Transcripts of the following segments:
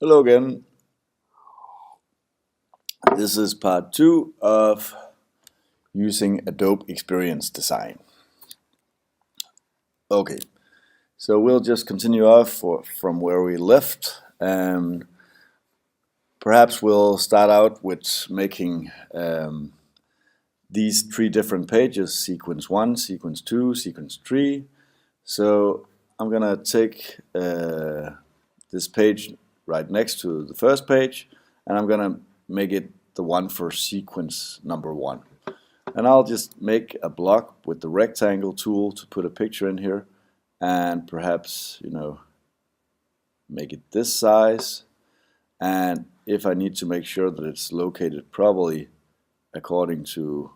Hello again. This is part 2 of using Adobe Experience Design. Okay, so we'll just continue off from where we left, and perhaps we'll start out with making these 3 different pages: sequence 1, sequence 2, sequence 3. So I'm gonna take this page right next to the first page, and I'm gonna make it the one for sequence number 1. And I'll just make a block with the rectangle tool to put a picture in here, and perhaps, make it this size. And if I need to make sure that it's located probably according to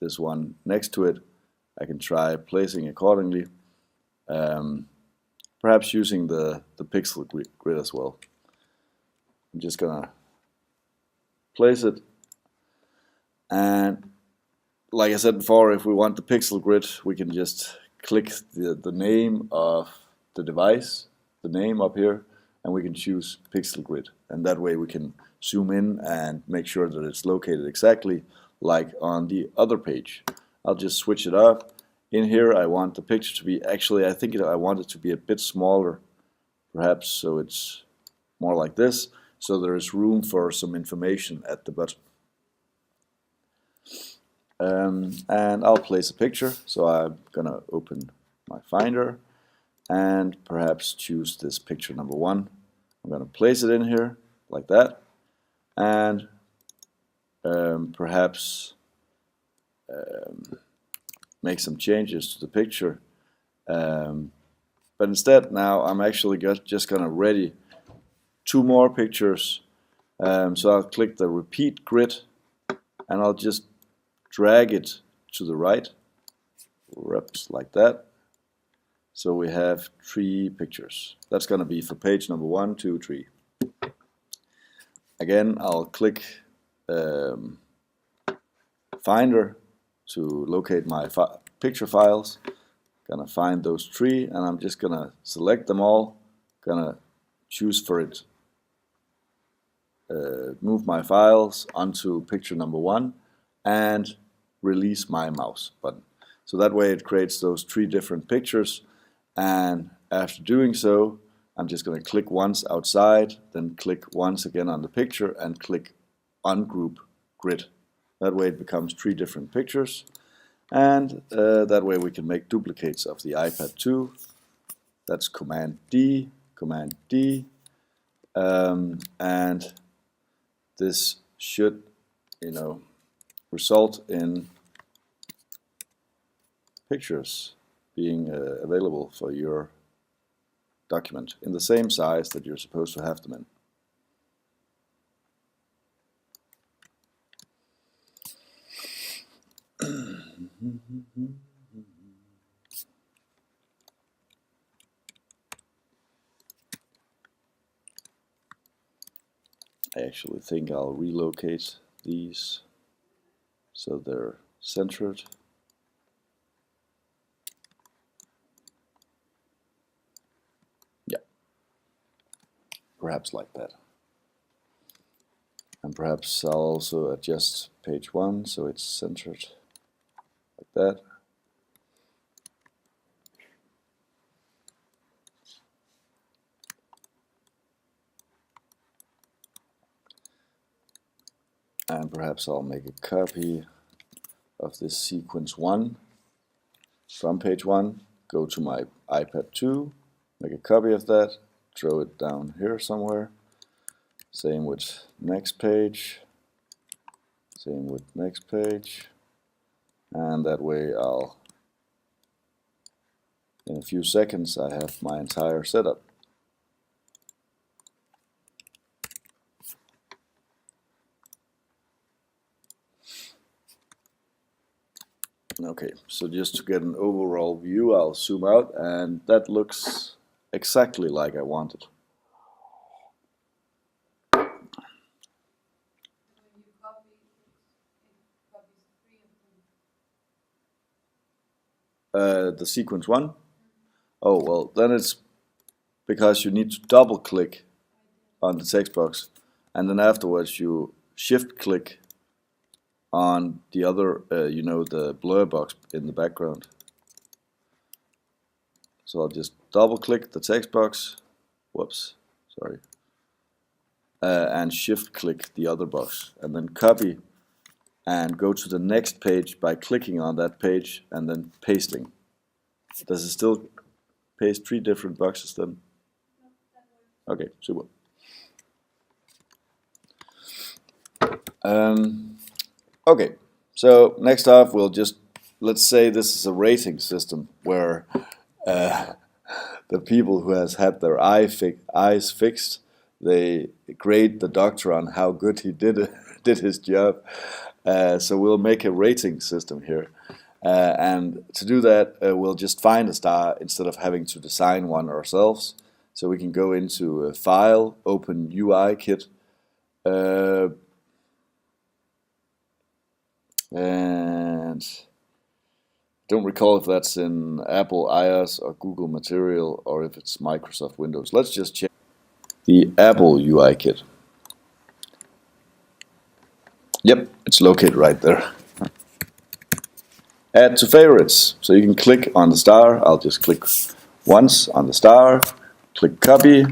this one next to it, I can try placing accordingly, perhaps using the pixel grid as well. I'm just gonna place it, and like I said before, if we want the pixel grid, we can just click the name of the device, the name up here, and we can choose pixel grid, and that way we can zoom in and make sure that it's located exactly like on the other page. I'll just switch it up. In here I want the picture to be, actually I want it to be a bit smaller, perhaps, so it's more like this, so there is room for some information at the bottom. And I'll place a picture, so I'm gonna open my Finder and perhaps choose this picture number 1. I'm gonna place it in here like that, and perhaps make some changes to the picture. But instead now I'm actually just gonna ready 2 more pictures. So I'll click the repeat grid, and I'll just drag it to the right, reps like that. So we have 3 pictures. That's going to be for page number 1, 2, 3. Again, I'll click Finder to locate my picture files. Gonna find those 3, and I'm just gonna select them all. Gonna choose for it, move my files onto picture number 1, and release my mouse button. So that way it creates those 3 different pictures, and after doing so I'm just going to click once outside, then click once again on the picture and click Ungroup Grid. That way it becomes 3 different pictures, and that way we can make duplicates of the iPad 2. That's Command D, and this should, result in pictures being available for your document in the same size that you're supposed to have them in. I actually think I'll relocate these so they're centered. Yeah, perhaps like that. And perhaps I'll also adjust page 1 so it's centered like that. And perhaps I'll make a copy of this sequence 1 from page 1, go to my iPad 2, make a copy of that, throw it down here somewhere. Same with next page, same with next page, and that way in a few seconds I have my entire setup. Okay, so just to get an overall view, I'll zoom out, and that looks exactly like I wanted. The sequence 1? Oh, well, then it's because you need to double click on the text box, and then afterwards you shift click on the other, you know, the blur box in the background. So I'll just double click the text box, whoops, sorry, and shift click the other box, and then copy and go to the next page by clicking on that page and then pasting. Does it still paste 3 different boxes then? Okay, super. Okay, so next off we'll just, let's say this is a rating system where the people who has had their eyes fixed, they grade the doctor on how good he did his job. So we'll make a rating system here. And to do that, we'll just find a star instead of having to design one ourselves. So we can go into File, Open UI Kit, and don't recall if that's in Apple iOS or Google Material or if it's Microsoft Windows. Let's just check the Apple UI Kit. Yep, it's located right there. Add to favorites. So you can click on the star. I'll just click once on the star, click copy,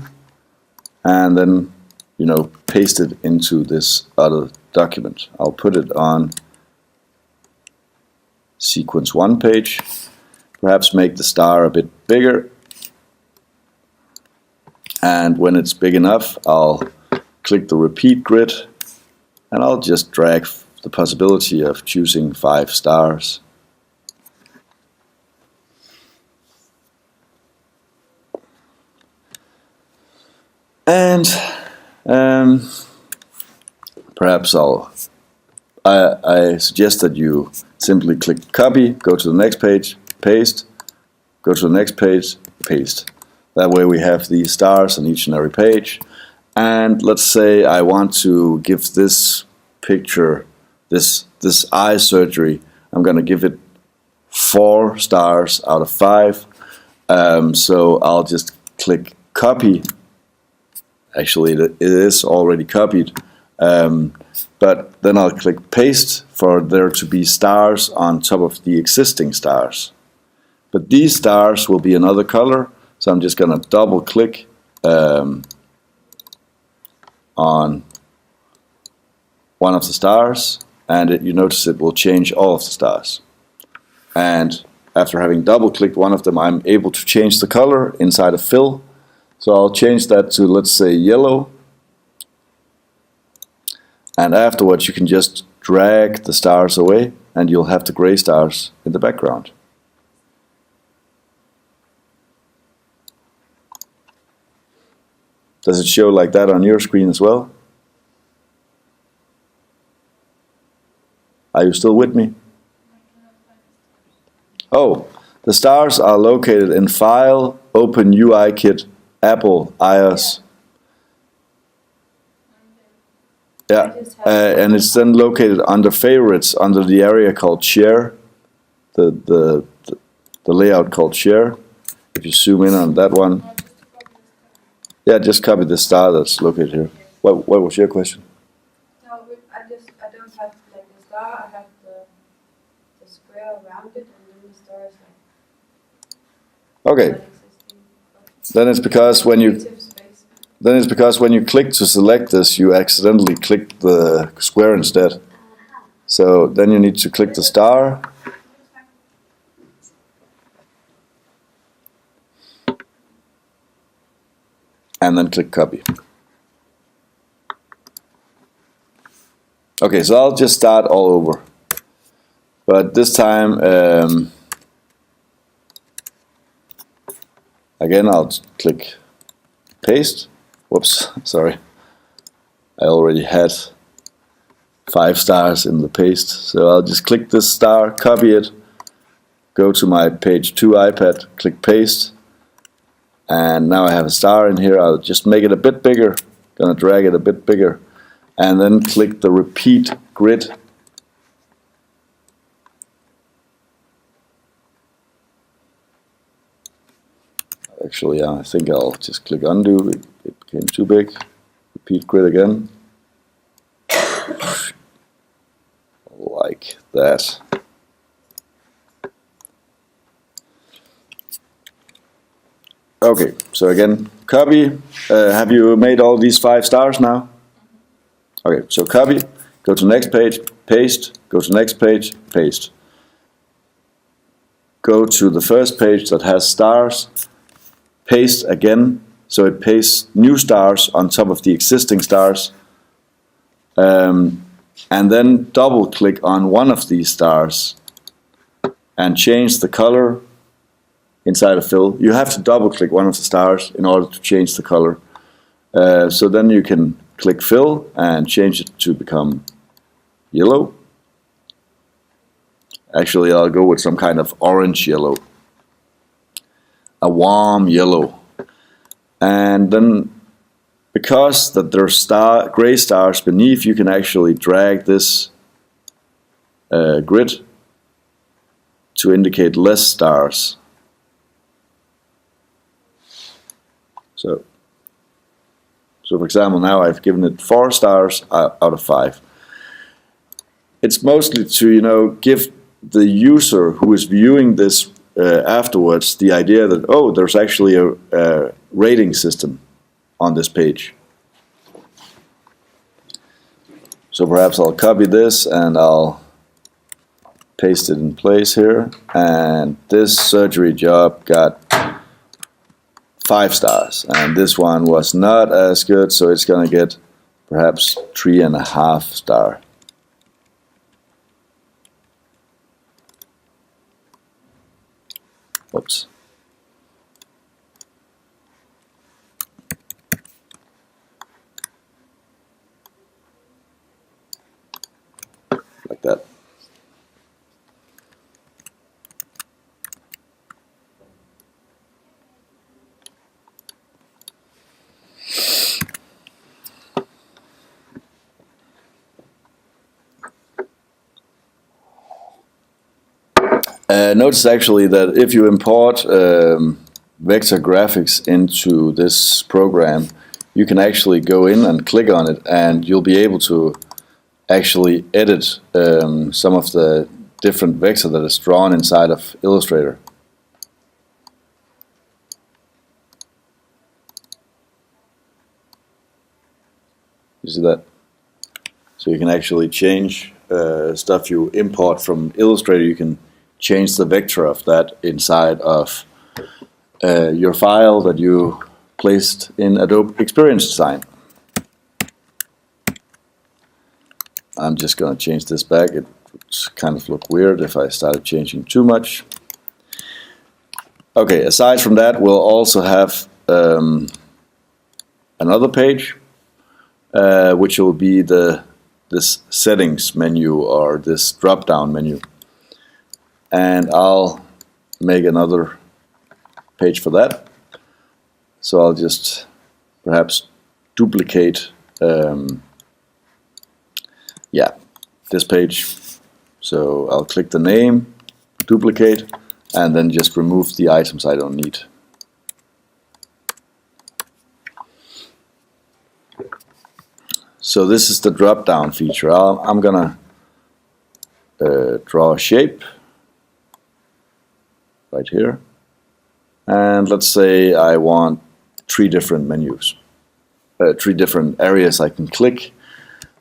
and then, you know, paste it into this other document. I'll put it on sequence 1 page. Perhaps make the star a bit bigger. And when it's big enough, I'll click the repeat grid, and I'll just drag the possibility of choosing 5 stars. And perhaps I suggest that you simply click copy, go to the next page, paste, go to the next page, paste. That way we have these stars on each and every page. And let's say I want to give this picture, this eye surgery, I'm going to give it 4 stars out of 5. So I'll just click copy. Actually, it is already copied. But then I'll click paste for there to be stars on top of the existing stars. But these stars will be another color, so I'm just going to double click on one of the stars, and you notice it will change all of the stars. And after having double clicked one of them, I'm able to change the color inside of fill. So I'll change that to, let's say, yellow. And afterwards you can just drag the stars away and you'll have the gray stars in the background. Does it show like that on your screen as well? Are you still with me? Oh, the stars are located in File, Open UI Kit, Apple, iOS. Yeah, and it's then located under Favorites, under the area called Share, the layout called Share. If you zoom in on that one, yeah, just copy the star that's located here. What was your question? No, I don't have like the star. I have the square around it, and then the star is like. Okay. Then it's because when you click to select this, you accidentally click the square instead. So then you need to click the star. And then click copy. Okay, so I'll just start all over. But this time, again, I'll click paste. Whoops, sorry. I already had 5 stars in the paste. So I'll just click this star, copy it, go to my page 2 iPad, click paste. And now I have a star in here. I'll just make it a bit bigger. Gonna drag it a bit bigger. And then click the repeat grid. Actually, I think I'll just click undo. It became too big. repeat grid again, like that. Okay, so again, copy. Have you made all these 5 stars now? Okay, so copy, go to next page, paste, go to next page, paste. Go to the first page that has stars, paste again, so it pastes new stars on top of the existing stars. And then double click on one of these stars and change the color inside of fill. You have to double click one of the stars in order to change the color. So then you can click fill and change it to become yellow. Actually, I'll go with some kind of orange yellow, a warm yellow. And then because that there's gray stars beneath, you can actually drag this grid to indicate less stars. So for example, now I've given it 4 stars out of 5. It's mostly to, give the user who is viewing this afterwards the idea that, oh, there's actually a rating system on this page. So perhaps I'll copy this and I'll paste it in place here. And this surgery job got 5 stars, and this one was not as good, so it's gonna get perhaps 3.5 star. Oops. Like that. Notice actually that if you import vector graphics into this program, you can actually go in and click on it, and you'll be able to actually edit some of the different vector that is drawn inside of Illustrator. You see that? So you can actually change stuff you import from Illustrator. You can change the vector of that inside of your file that you placed in Adobe Experience Design. I'm just going to change this back. It would kind of look weird if I started changing too much. Okay, aside from that, we'll also have another page, which will be this settings menu or this drop-down menu. And I'll make another page for that. So I'll just perhaps duplicate this page. So I'll click the name, duplicate, and then just remove the items I don't need. So this is the drop-down feature. I'm gonna draw a shape right here, and let's say I want 3 different menus, 3 different areas I can click.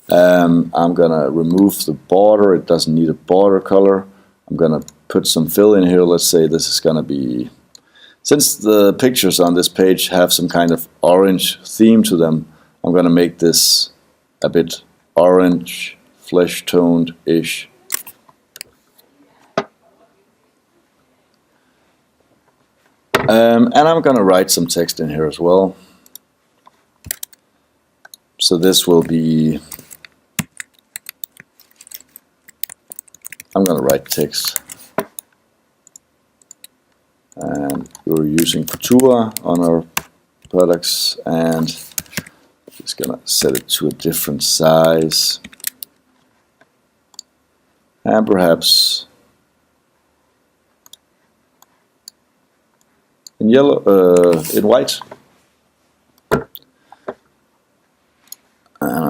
I'm gonna remove the border. It doesn't need a border color. I'm gonna put some fill in here. Let's say this is gonna be, since the pictures on this page have some kind of orange theme to them, I'm gonna make this a bit orange, flesh toned-ish. And I'm gonna write some text in here as well. So this will be, I'm gonna write text. And we're using Part2 on our products, and just gonna set it to a different size. And perhaps in yellow, in white.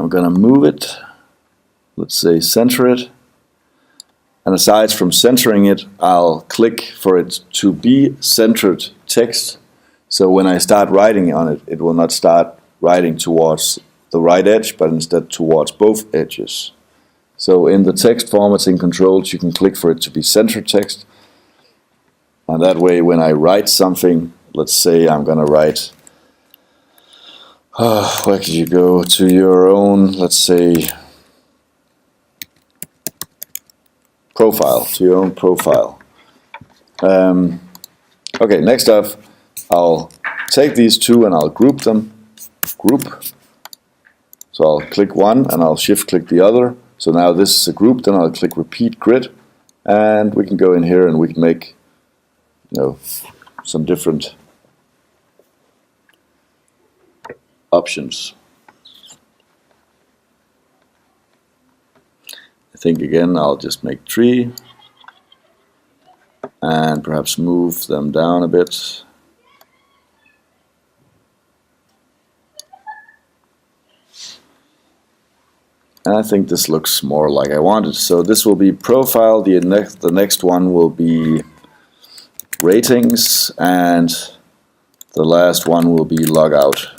I'm gonna move it, let's say center it, and aside from centering it, I'll click for it to be centered text, so when I start writing on it, it will not start writing towards the right edge, but instead towards both edges. So in the text formatting controls, you can click for it to be centered text, and that way when I write something, let's say I'm gonna write, where could you go, to your own, let's say, profile, to your own profile. Okay, next up, I'll take these two and I'll group them, group. So I'll click one and I'll shift click the other. So now this is a group, then I'll click repeat grid, and we can go in here and we can make, you know, some different options. I think again I'll just make 3 and perhaps move them down a bit. And I think this looks more like I wanted. So this will be profile, the next one will be ratings, and the last one will be logout.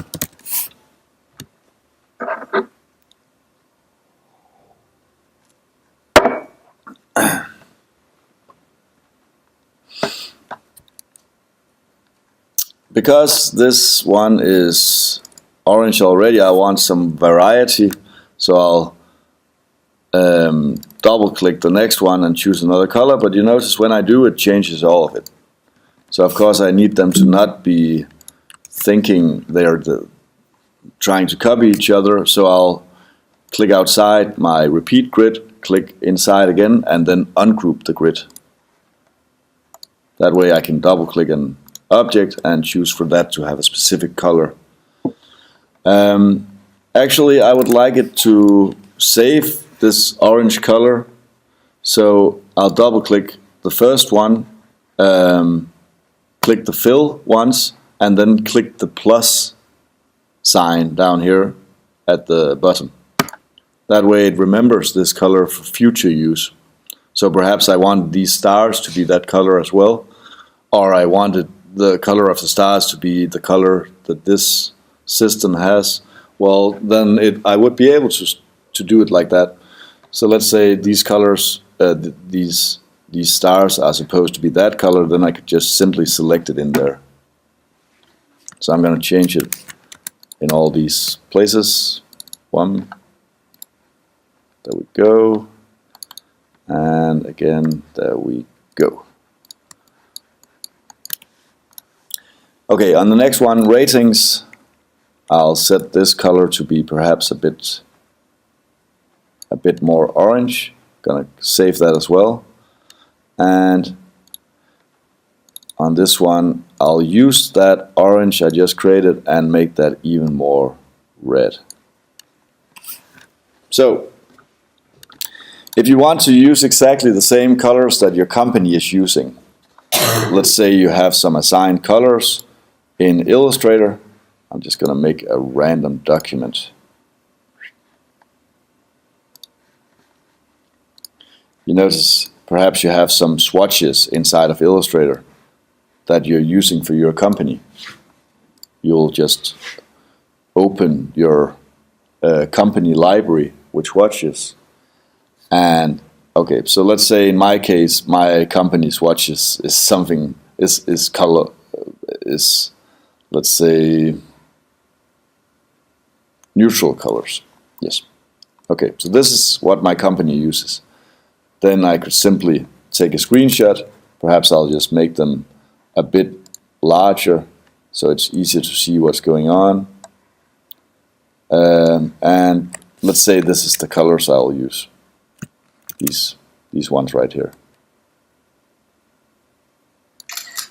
Because this one is orange already, I want some variety, so I'll double click the next one and choose another color, but you notice when I do, it changes all of it. So of course I need them to not be thinking they're trying to copy each other, so I'll click outside my repeat grid, click inside again, and then ungroup the grid. That way I can double click an object and choose for that to have a specific color. Actually, I would like it to save this orange color, so I'll double click the first one, click the fill once, and then click the plus sign down here at the bottom. That way it remembers this color for future use. So perhaps I want these stars to be that color as well, or I wanted the color of the stars to be the color that this system has. Well, then I would be able to do it like that. So let's say these colors, these stars are supposed to be that color, then I could just simply select it in there. So I'm going to change it in all these places. 1, there we go, and again, there we go. Okay, on the next one, ratings, I'll set this color to be perhaps a bit more orange. Gonna save that as well. And on this one, I'll use that orange I just created and make that even more red. So, if you want to use exactly the same colors that your company is using, let's say you have some assigned colors in Illustrator, I'm just going to make a random document. You notice perhaps you have some swatches inside of Illustrator that you're using for your company. You'll just open your company library with swatches, and okay, so let's say in my case my company swatches is something is color is, let's say, neutral colors. Yes. Okay, so this is what my company uses. Then I could simply take a screenshot. Perhaps I'll just make them a bit larger so it's easier to see what's going on. And let's say this is the colors I'll use. These ones right here.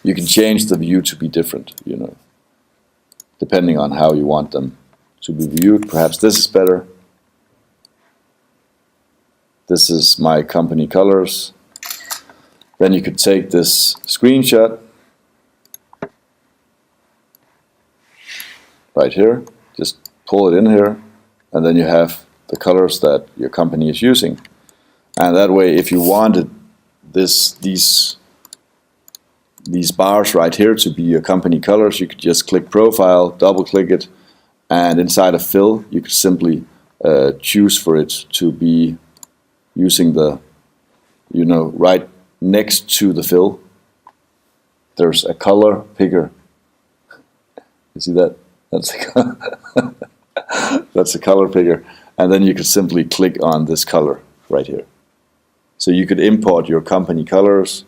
You can change the view to be different, you know, depending on how you want them to be viewed. Perhaps this is better. This is my company colors. Then you could take this screenshot right here, just pull it in here, and then you have the colors that your company is using. And that way, if you wanted these bars right here to be your company colors, you could just click Profile, double click it, and inside of Fill, you could simply choose for it to be using the, right next to the fill. There's a color picker. You see that? That's a color picker. And then you could simply click on this color right here. So you could import your company colors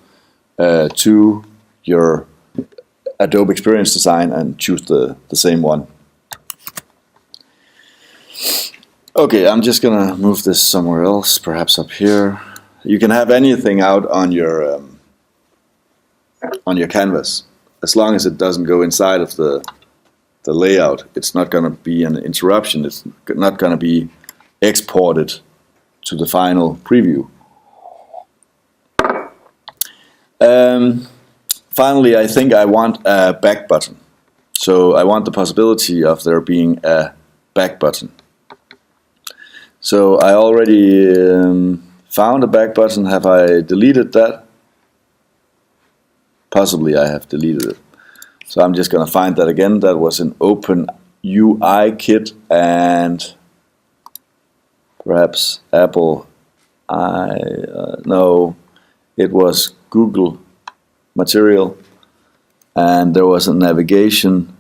to your Adobe Experience Design and choose the same one. Okay, I'm just gonna move this somewhere else, perhaps up here. You can have anything out on your canvas, as long as it doesn't go inside of the layout. It's not gonna be an interruption. It's not gonna be exported to the final preview. Finally, I think I want a back button. So I want the possibility of there being a back button. So I already found a back button. Have I deleted that? Possibly I have deleted it. So I'm just going to find that again. That was an Open UI kit and perhaps Apple. No, it was Google material, and there was a navigation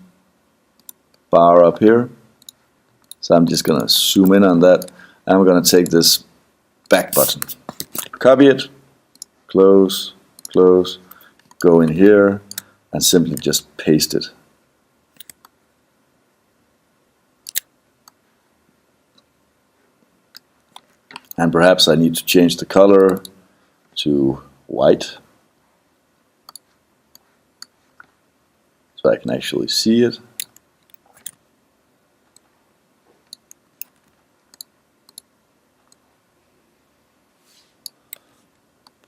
bar up here. So I'm just going to zoom in on that. I'm going to take this back button, copy it, close, close, go in here, and simply just paste it. And perhaps I need to change the color to white, so I can actually see it.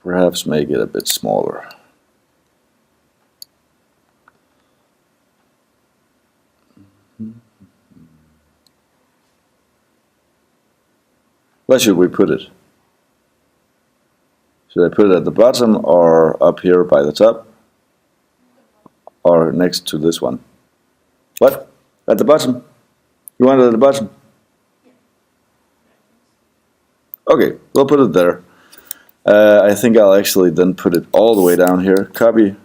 Perhaps make it a bit smaller. Where should we put it? Should I put it at the bottom or up here by the top? Or next to this one? What? At the bottom? You want it at the bottom? Okay, we'll put it there. I think I'll actually then put it all the way down here. Copy,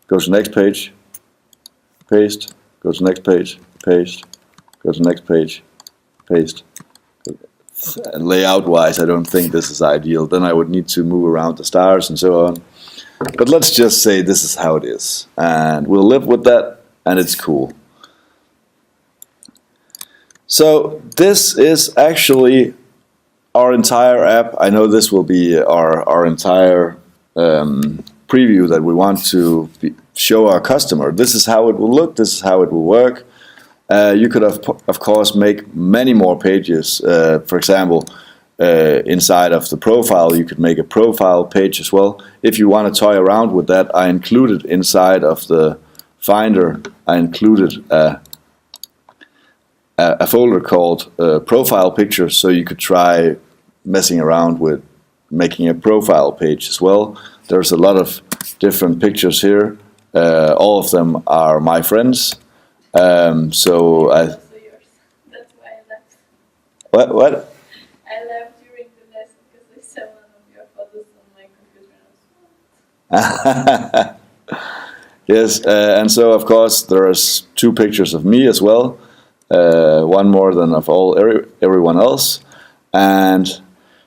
go to next page, paste, go to next page, paste, go to next page, paste. Layout wise, I don't think this is ideal. Then I would need to move around the stars and so on. But let's just say this is how it is. And we'll live with that, and it's cool. So this is actually our entire app. I know this will be our entire preview that we want to show our customer. This is how it will look. This is how it will work. You could, of course, make many more pages. For example, inside of the profile, you could make a profile page as well. If you want to toy around with that, I included inside of the Finder, I included a folder called Profile Pictures, so you could try messing around with making a profile page as well. There's a lot of different pictures here. All of them are my friends. So I. Also yours. That's why I left. What? I left during the lesson because I saw one of your photos on my computer. Yes, and so of course there's two pictures of me as well, one more than of everyone else, and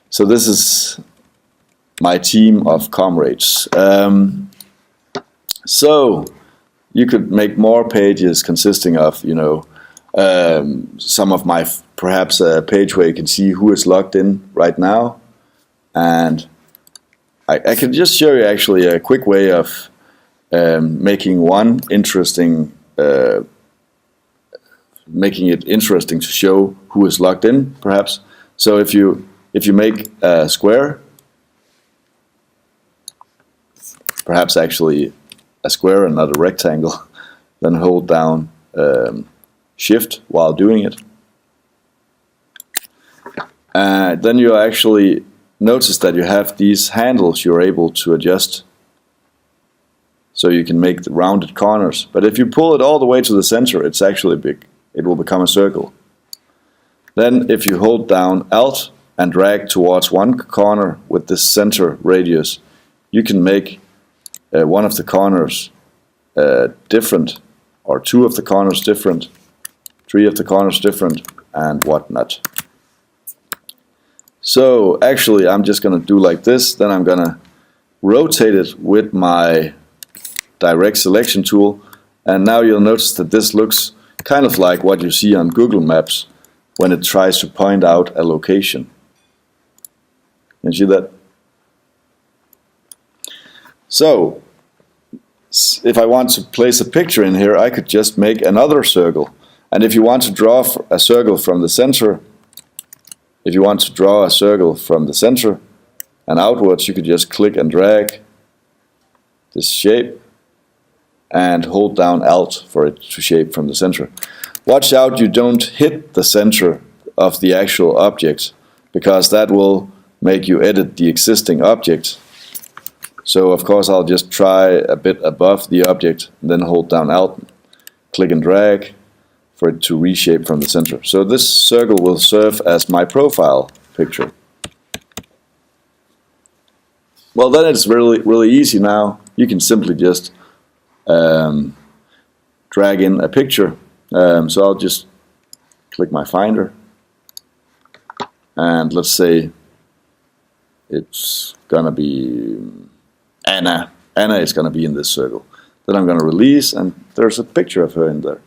so this is my team of comrades. So you could make more pages consisting of, some of my, perhaps a page where you can see who is logged in right now. And I can just show you actually a quick way of making one interesting, making it interesting to show who is logged in, perhaps. So if you make a square, perhaps actually a square and not a rectangle, then hold down Shift while doing it. then you actually notice that you have these handles you're able to adjust, so you can make the rounded corners. But if you pull it all the way to the center, it's actually big. It will become a circle. Then if you hold down Alt and drag towards one corner with this center radius, you can make one of the corners different, or two of the corners different, three of the corners different, and whatnot. So actually I'm just going to do like this, then I'm going to rotate it with my direct selection tool, and now you'll notice that this looks kind of like what you see on Google Maps when it tries to point out a location. Can you see that? So if I want to place a picture in here, I could just make another circle. And if you want to draw a circle from the center, and outwards, you could just click and drag this shape and hold down Alt for it to shape from the center. Watch out you don't hit the center of the actual object, because that will make you edit the existing object. So of course I'll just try a bit above the object, and then hold down Alt, click and drag for it to reshape from the center. So this circle will serve as my profile picture. Well, then it's really easy now. You can simply just drag in a picture. So I'll just click my Finder, and let's say it's gonna be Anna. Anna is gonna be in this circle. Then I'm gonna release, and there's a picture of her in there.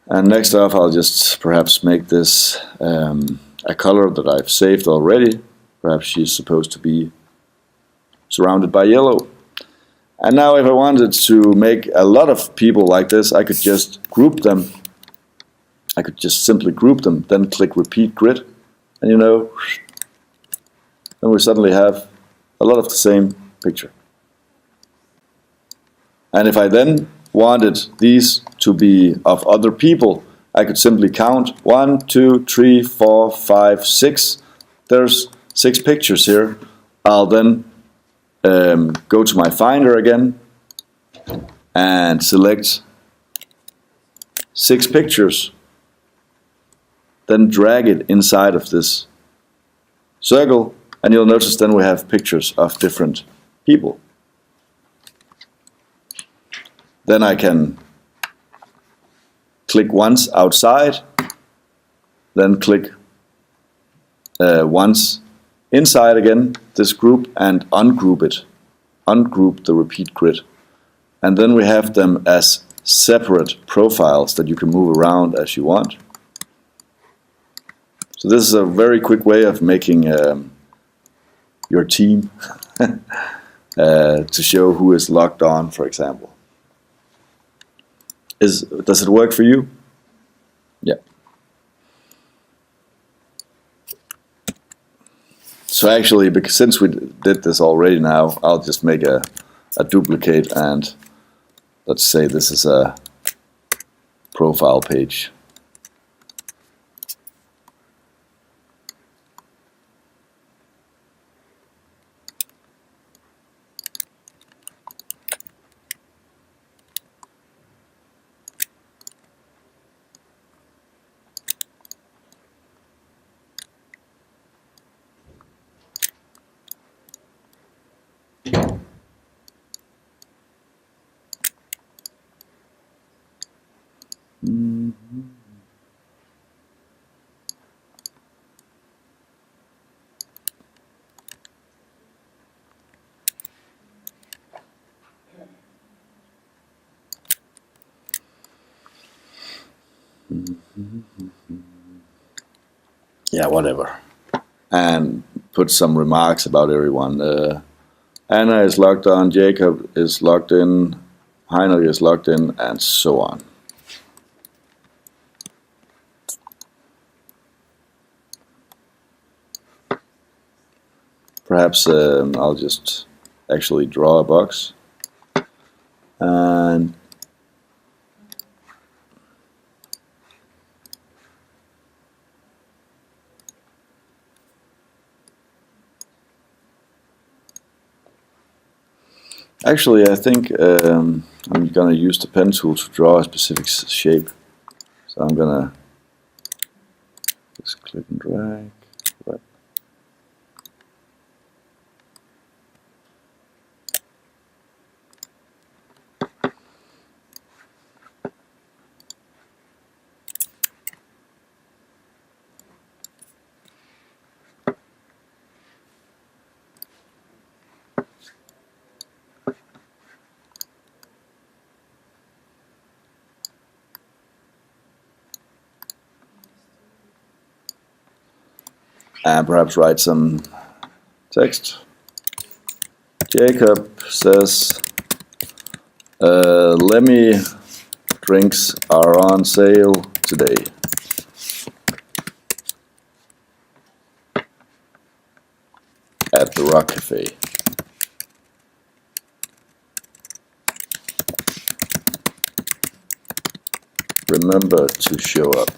And next off, I'll just perhaps make this a color that I've saved already. Perhaps she's supposed to be surrounded by yellow. And now if I wanted to make a lot of people like this, I could just group them. I could just simply group them, then click Repeat Grid, and you know, then we suddenly have a lot of the same picture. And if I then wanted these to be of other people, I could simply count 1, 2, 3, 4, 5, 6. There's 6 pictures here. I'll then go to my Finder again and select 6 pictures, then drag it inside of this circle, and you'll notice then we have pictures of different people. Then I can click once outside, then click once inside again, this group, and ungroup it. Ungroup the repeat grid. And then we have them as separate profiles that you can move around as you want. So this is a very quick way of making your team to show who is logged on, for example. Does it work for you? Yeah. So actually, because since we did this already now, I'll just make a duplicate, and let's say this is a profile page. Yeah, whatever. And put some remarks about everyone. Anna is logged on, Jacob is logged in, Heinrich is logged in, and so on. Perhaps I'll just actually draw a box. And Actually, I think I'm gonna use the pen tool to draw a specific shape. So I'm gonna just click and drag. Right. And perhaps write some text. Jacob says, Lemmy drinks are on sale today. At the Rock Cafe. Remember to show up.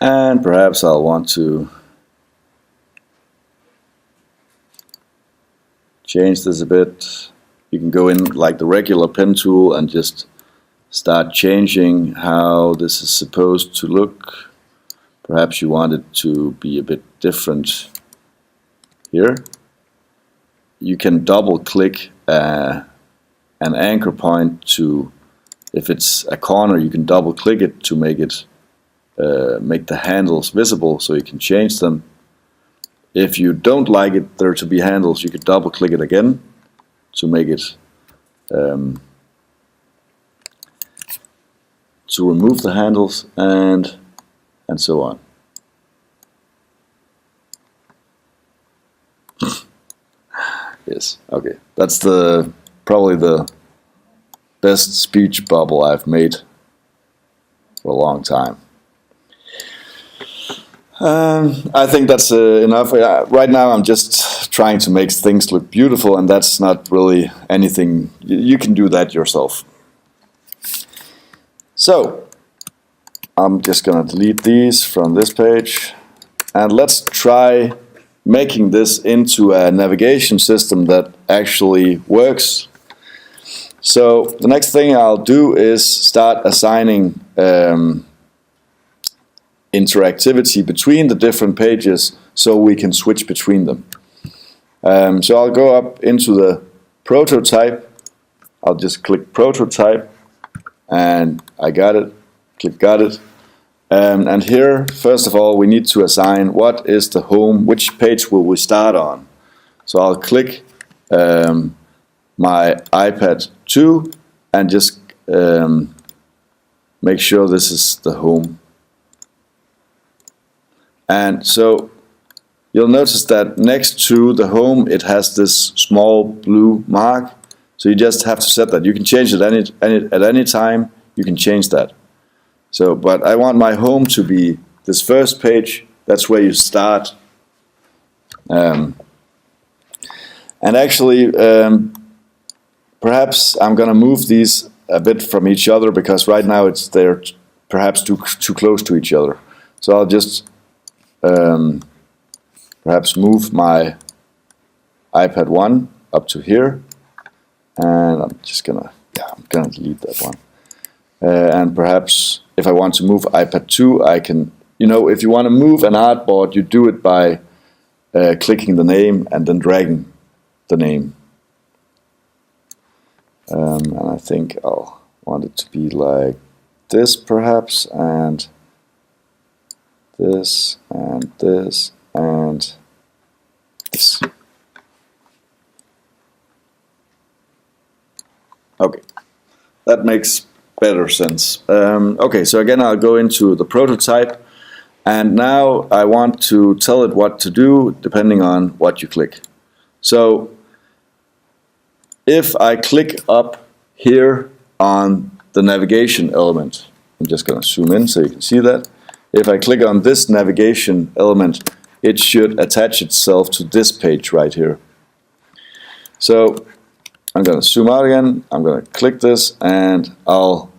And perhaps I'll want to change this a bit. You can go in like the regular pen tool and just start changing how this is supposed to look. Perhaps you want it to be a bit different here. You can double click an anchor point to, if it's a corner, you can double click it to make it make the handles visible so you can change them. If you don't like it there to be handles, you could double click it again to make it to remove the handles and so on. Yes, okay. That's probably the best speech bubble I've made for a long time. I think that's enough. Right now I'm just trying to make things look beautiful, and that's not really anything. You can do that yourself. So I'm just gonna delete these from this page, and let's try making this into a navigation system that actually works. So the next thing I'll do is start assigning interactivity between the different pages so we can switch between them. So I'll go up into the prototype. I'll just click prototype, and I got it. Click got it. And here, first of all, we need to assign what is the home, which page will we start on. So I'll click my iPad 2 and just make sure this is the home. And so you'll notice that next to the home it has this small blue mark. So you just have to set that. You can change it at any time. You can change that. So, but I want my home to be this first page. That's where you start. And actually, perhaps I'm going to move these a bit from each other because right now they're perhaps too close to each other. So I'll just perhaps move my iPad 1 up to here, and I'm gonna delete that one. And perhaps if I want to move iPad 2, I can, if you want to move an artboard, you do it by clicking the name and then dragging the name. And I think I'll want it to be like this perhaps, and this, and this, and this. Okay, that makes better sense. Okay, so again I'll go into the prototype, and now I want to tell it what to do depending on what you click. So if I click up here on the navigation element, I'm just going to zoom in so you can see that. If I click on this navigation element, it should attach itself to this page right here. So I'm going to zoom out again, I'm going to click this, and I'll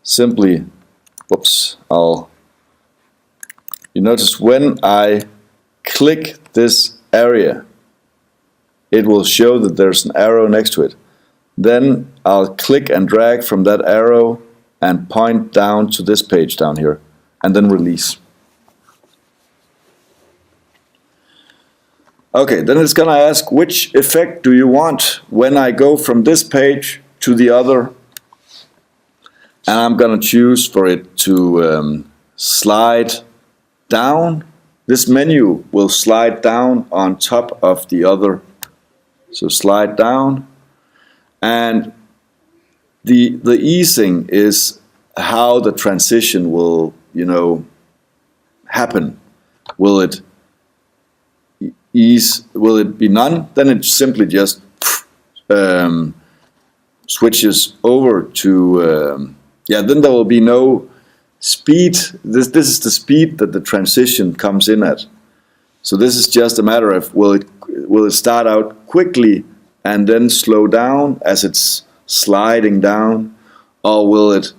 simply, you notice when I click this area, it will show that there's an arrow next to it. Then I'll click and drag from that arrow and point down to this page down here, and then release. Okay, then it's going to ask which effect do you want when I go from this page to the other, and I'm going to choose for it to slide down. This menu will slide down on top of the other, so slide down. And the easing is how the transition will, happen. Will it ease? Will it be none? Then it simply just switches over to then there will be no speed. This is the speed that the transition comes in at. So this is just a matter of will it start out quickly and then slow down as it's sliding down, or will it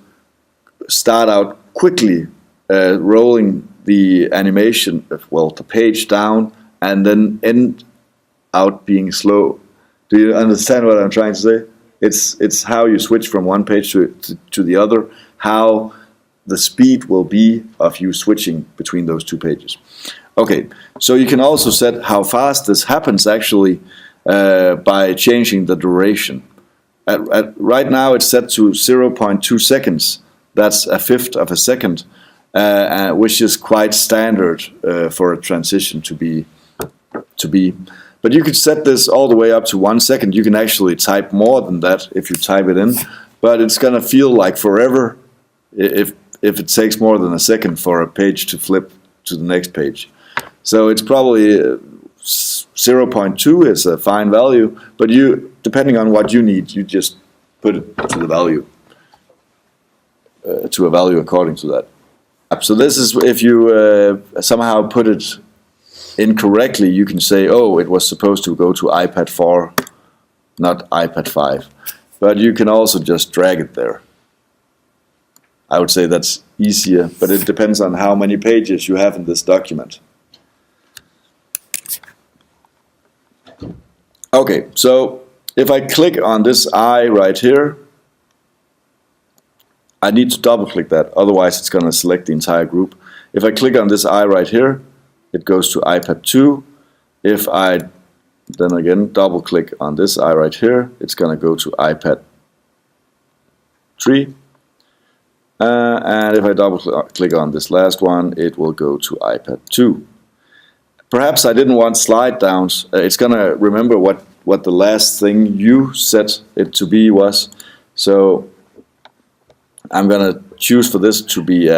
start out quickly, rolling the animation, the page down, and then end out being slow? Do you understand what I'm trying to say? It's how you switch from one page to the other, how the speed will be of you switching between those two pages. Okay, so you can also set how fast this happens actually by changing the duration. Right now it's set to 0.2 seconds. That's a fifth of a second, which is quite standard for a transition to be. But you could set this all the way up to 1 second. You can actually type more than that if you type it in, but it's going to feel like forever if it takes more than a second for a page to flip to the next page. So it's probably 0.2 is a fine value, but depending on what you need, you just put it to the value, to a value according to that. So this is if you somehow put it incorrectly, you can say, oh, it was supposed to go to iPad 4, not iPad 5. But you can also just drag it there. I would say that's easier, but it depends on how many pages you have in this document. Okay, so if I click on this eye right here, I need to double click that, otherwise it's going to select the entire group. If I click on this eye right here, it goes to iPad 2. If I then again double click on this eye right here, it's going to go to iPad 3. And if I double click on this last one, it will go to iPad 2. Perhaps I didn't want slide downs. It's going to remember what the last thing you set it to be was. So I'm going to choose for this to be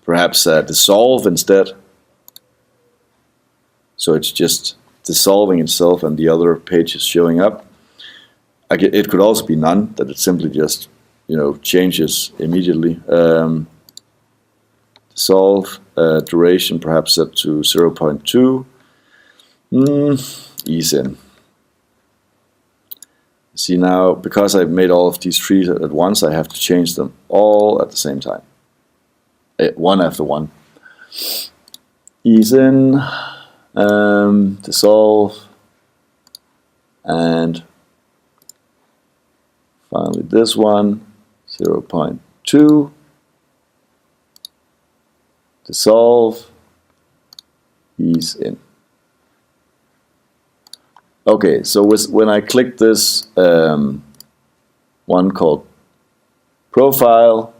perhaps dissolve instead. So it's just dissolving itself and the other page is showing up. It could also be none, that it simply just changes immediately. Dissolve, duration perhaps set to 0.2. Ease in. See now, because I've made all of these trees at once, I have to change them all at the same time. One after one. Ease in, dissolve, and finally this one, 0.2. Dissolve, ease in. Okay, so when I click this one called Profile,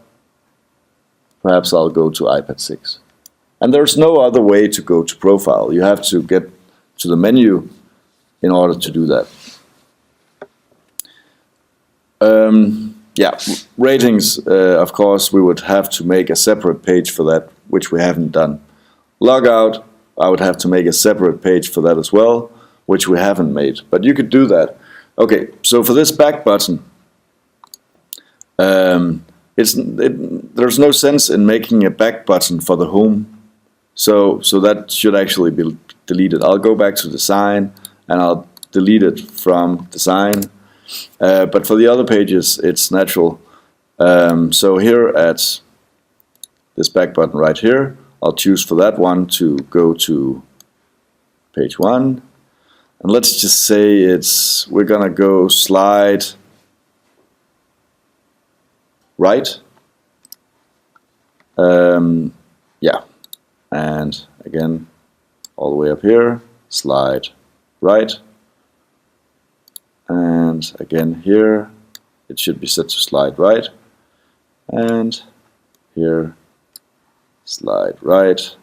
perhaps I'll go to iPad 6. And there's no other way to go to Profile. You have to get to the menu in order to do that. Ratings, of course, we would have to make a separate page for that, which we haven't done. Logout, I would have to make a separate page for that as well, which we haven't made, but you could do that. Okay, so for this back button, there's no sense in making a back button for the home, so that should actually be deleted. I'll go back to design and I'll delete it from design. But for the other pages, it's natural. So here at this back button right here, I'll choose for that one to go to page 1. And let's just say we're gonna go slide right. Yeah, and again, all the way up here, slide right. And again here, it should be set to slide right. And here, slide right.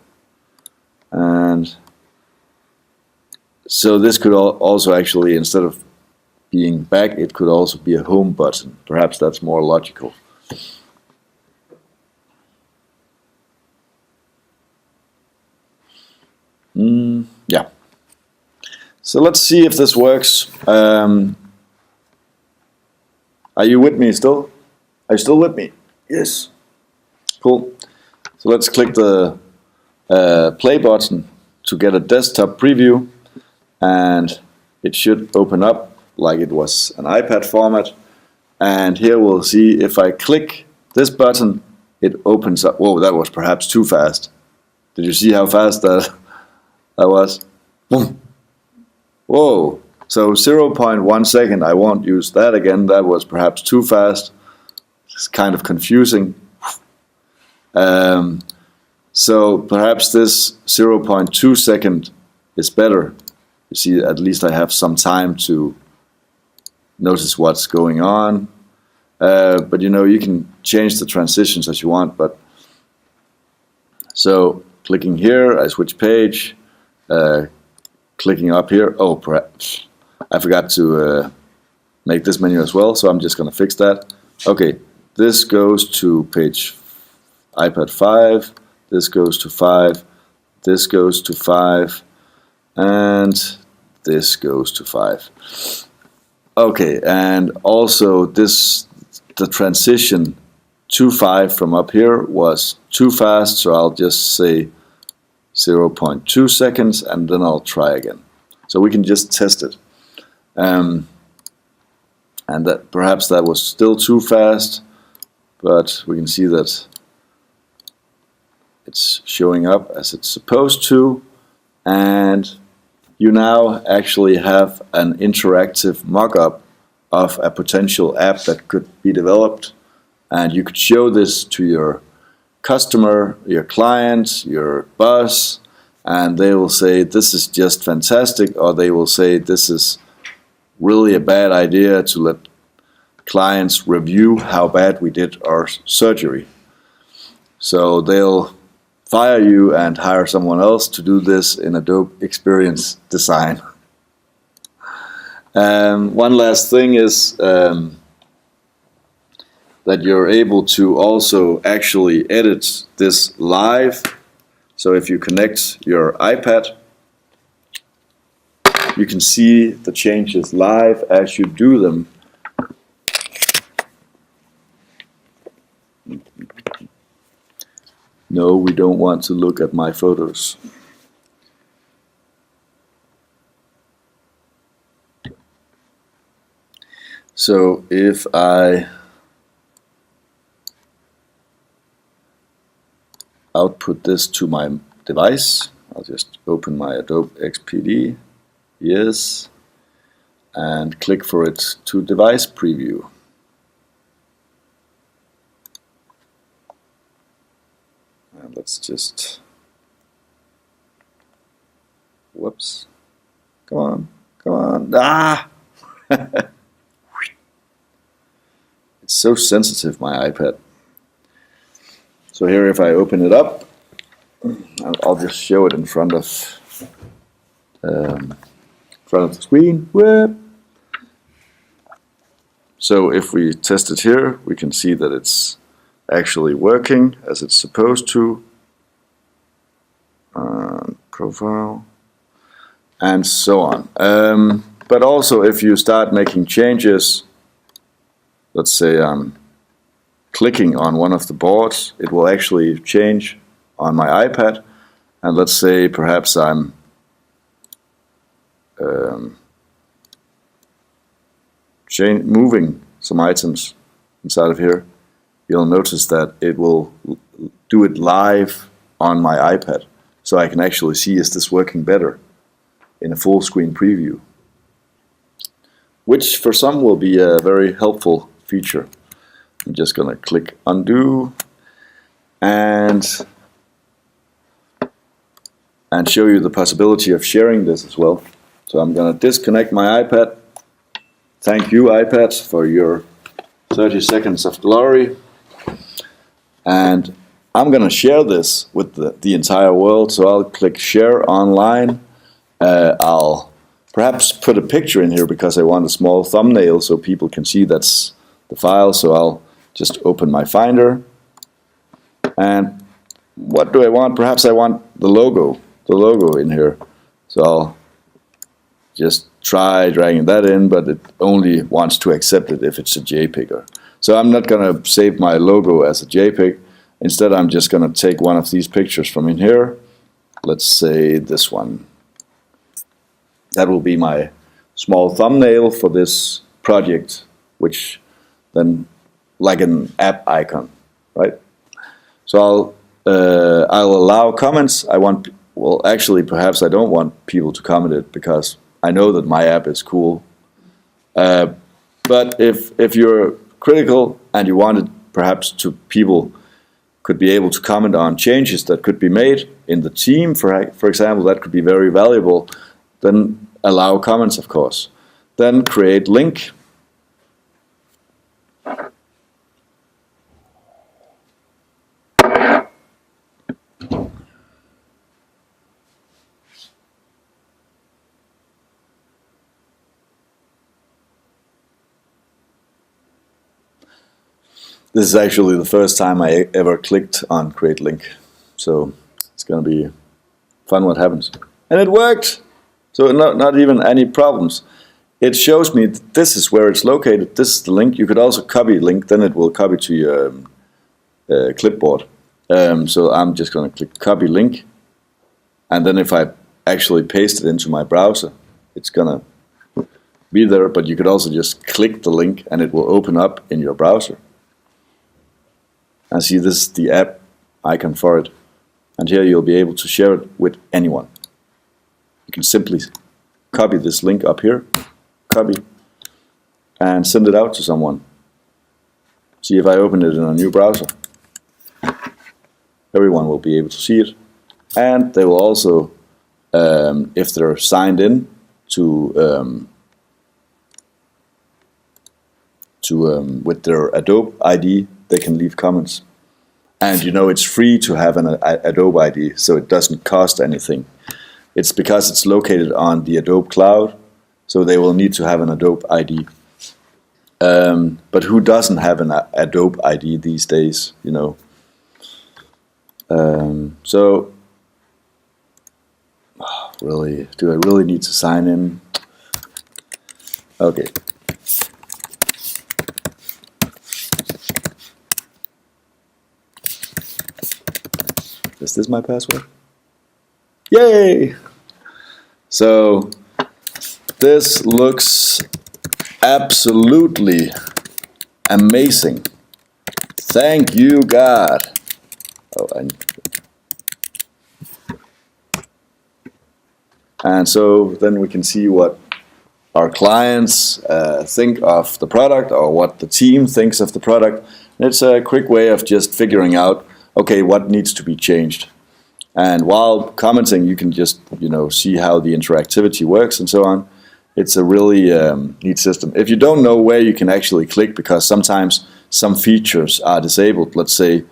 And so this could also actually, instead of being back, it could also be a home button. Perhaps that's more logical. Yeah. So let's see if this works. Are you with me still? Are you still with me? Yes. Cool. So let's click the play button to get a desktop preview, and it should open up like it was an iPad format. And here we'll see if I click this button, it opens up. Whoa, that was perhaps too fast. Did you see how fast that was? Boom. Whoa. So 0.1 second, I won't use that again. That was perhaps too fast. It's kind of confusing. So perhaps this 0.2 second is better. You see, at least I have some time to notice what's going on. But you know, you can change the transitions as you want. But so clicking here, I switch page. Clicking up here. Oh, perhaps I forgot to make this menu as well. So I'm just going to fix that. Okay, this goes to page iPad 5. This goes to 5. This goes to 5. And this goes to 5. Okay, and also the transition to 5 from up here was too fast, so I'll just say 0.2 seconds and then I'll try again. So we can just test it. And that perhaps that was still too fast, but we can see that it's showing up as it's supposed to, and you now actually have an interactive mock-up of a potential app that could be developed, and you could show this to your customer, your client, your boss, and they will say this is just fantastic, or they will say this is really a bad idea to let clients review how bad we did our surgery. So they'll fire you and hire someone else to do this in Adobe Experience Design. One last thing is that you're able to also actually edit this live. So if you connect your iPad, you can see the changes live as you do them. No, we don't want to look at my photos. So if I output this to my device, I'll just open my Adobe XPD, yes, and click for it to device preview. And let's just, whoops, come on, come on, ah! It's so sensitive, my iPad. So here, if I open it up, I'll just show it in front of the screen. Whoop. So if we test it here, we can see that it's actually working as it's supposed to. Profile, and so on. But also, if you start making changes, let's say I'm clicking on one of the boards, it will actually change on my iPad. And let's say perhaps I'm moving some items inside of here. You'll notice that it will do it live on my iPad, so I can actually see, is this working better in a full screen preview, which for some will be a very helpful feature. I'm just gonna click undo and show you the possibility of sharing this as well. So I'm gonna disconnect my iPad. Thank you, iPad, for your 30 seconds of glory. And I'm gonna share this with the entire world. So I'll click share online. I'll perhaps put a picture in here because I want a small thumbnail so people can see that's the file. So I'll just open my Finder. And what do I want? Perhaps I want the logo in here. So I'll just try dragging that in, but it only wants to accept it if it's a JPEG. So I'm not going to save my logo as a JPEG. Instead, I'm just going to take one of these pictures from in here. Let's say this one. That will be my small thumbnail for this project, which then like an app icon, right? So I'll allow comments. Well, actually, perhaps I don't want people to comment it because I know that my app is cool. But if you're critical and you wanted perhaps to people could be able to comment on changes that could be made in the team, for example, that could be very valuable, then allow comments, of course. Then create link. This is actually the first time I ever clicked on create link. So it's going to be fun what happens. And it worked! So not even any problems. It shows me that this is where it's located. This is the link. You could also copy link, then it will copy to your clipboard. So I'm just going to click copy link. And then if I actually paste it into my browser, it's going to be there. But you could also just click the link and it will open up in your browser. And see, this is the app icon for it. And here you'll be able to share it with anyone. You can simply copy this link up here, copy, and send it out to someone. See, if I open it in a new browser, everyone will be able to see it. And they will also, if they're signed in to with their Adobe ID, they can leave comments. And you know, it's free to have an Adobe ID, so it doesn't cost anything. It's because it's located on the Adobe cloud, so they will need to have an Adobe ID. But who doesn't have an Adobe ID these days, you know? So, really, do I really need to sign in? Okay. Is this my password? Yay! So this looks absolutely amazing. Thank you, God. Oh, and so then we can see what our clients think of the product, or what the team thinks of the product. It's a quick way of just figuring out, okay, what needs to be changed. And while commenting, you can just, you know, see how the interactivity works and so on. It's a really neat system. If you don't know where you can actually click, because sometimes some features are disabled, let's say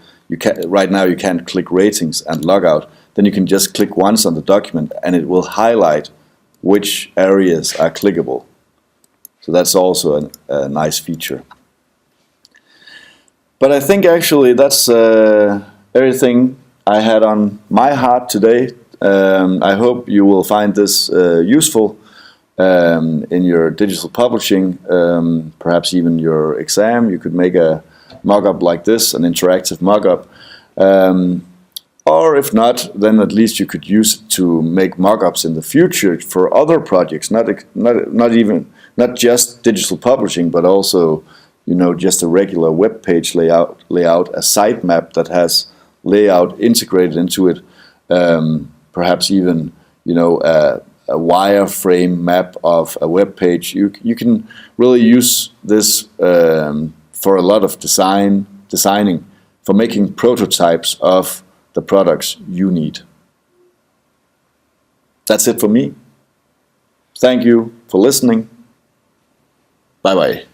right now you can't click ratings and logout, then you can just click once on the document and it will highlight which areas are clickable. So that's also a nice feature. But I think actually that's everything I had on my heart today. I hope you will find this useful in your digital publishing, perhaps even your exam. You could make a mock-up like this, an interactive mock-up. Or if not, then at least you could use it to make mock-ups in the future for other projects, not just digital publishing, but also, you know, just a regular web page layout, a sitemap that has layout integrated into it, perhaps even a wireframe map of a web page. You can really use this for a lot of designing, for making prototypes of the products you need. That's it for me. Thank you for listening. Bye bye.